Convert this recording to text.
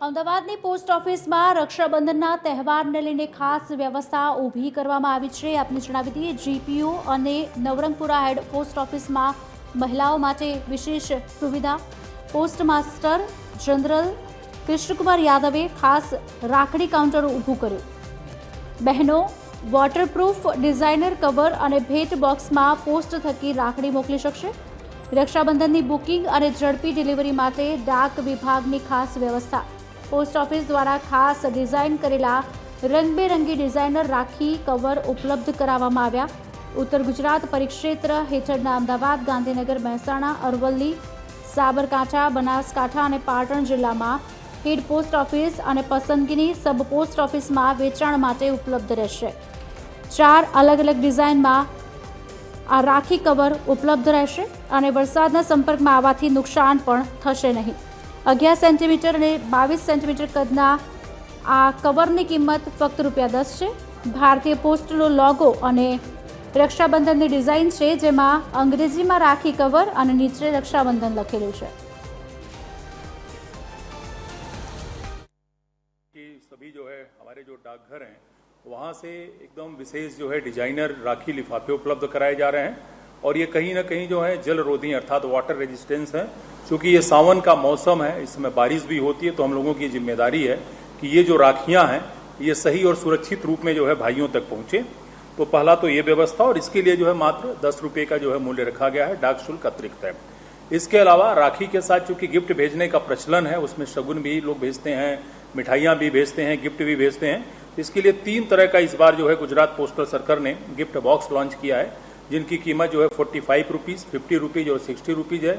અમદાવાદની પોસ્ટ ઓફિસમાં રક્ષાબંધનના તહેવારને લઈને ખાસ વ્યવસ્થા ઊભી કરવામાં આવી છે. આપને જણાવી દઈએ, જીપીઓ અને નવરંગપુરા હેડ પોસ્ટ ઓફિસમાં મહિલાઓ માટે વિશેષ સુવિધા. પોસ્ટ માસ્ટર જનરલ કૃષ્ણકુમાર યાદવે ખાસ રાખડી કાઉન્ટર ઊભું કર્યું. બહેનો વોટરપ્રૂફ ડિઝાઇનર કવર અને ભેટ બોક્સમાં પોસ્ટ થકી રાખડી મોકલી શકશે. રક્ષાબંધનની બુકિંગ અને ઝડપી ડિલિવરી માટે ડાક વિભાગની ખાસ વ્યવસ્થા. પોસ્ટ ઓફિસ દ્વારા ખાસ ડિઝાઇન કરેલા રંગબેરંગી ડિઝાઇનર રાખી કવર ઉપલબ્ધ કરાવવામાં આવ્યા. ઉત્તર ગુજરાત પરિક્ષેત્ર હેઠળના અમદાવાદ, ગાંધીનગર, મહેસાણા, અરવલ્લી, સાબરકાંઠા, બનાસકાંઠા અને પાટણ જિલ્લામાં હેડ પોસ્ટ ઓફિસ અને પસંદગીની સબ પોસ્ટ ઓફિસમાં વેચાણ માટે ઉપલબ્ધ રહેશે. 4 અલગ અલગ ડિઝાઇનમાં આ રાખી કવર ઉપલબ્ધ રહેશે અને વરસાદના સંપર્કમાં આવવાથી નુકસાન પણ થશે નહીં. 11 સેન્ટીમીટર અને 22 સેન્ટીમીટર કદના આ કવરની કિંમત ફક્ત ₹10 છે. ભારતીય પોસ્ટનો લોગો અને રક્ષાબંધનની ડિઝાઇન છે, જેમાં અંગ્રેજીમાં રાખી કવર અને નીચે રક્ષાબંધન લખેલું છે. सभी जो है हमारे जो डाकघर हैं वहाँ से एकदम विशेष जो है डिजाइनर राखी लिफाफे उपलब्ध कराए जा रहे हैं और ये कहीं ना कहीं जो है जल रोधी अर्थात वाटर रेजिस्टेंस है. क्योंकि ये सावन का मौसम है, इसमें बारिश भी होती है, तो हम लोगों की जिम्मेदारी है कि ये जो राखियाँ हैं ये सही और सुरक्षित रूप में जो है भाइयों तक पहुँचे. तो पहला तो ये व्यवस्था, और इसके लिए जो है मात्र ₹10 का जो है मूल्य रखा गया है, डाक शुल्क अतिरिक्त है. इसके अलावा राखी के साथ चूंकि गिफ्ट भेजने का प्रचलन है, उसमें शगुन भी लोग भेजते हैं, मिठाइयाँ भी भेजते हैं, गिफ्ट भी भेजते हैं. इसके लिए 3 तरह का इस बार जो है गुजरात पोस्टल सर्कल ने गिफ्ट बॉक्स लॉन्च किया है, जिनकी कीमत जो है ₹45, ₹50 और ₹60 है.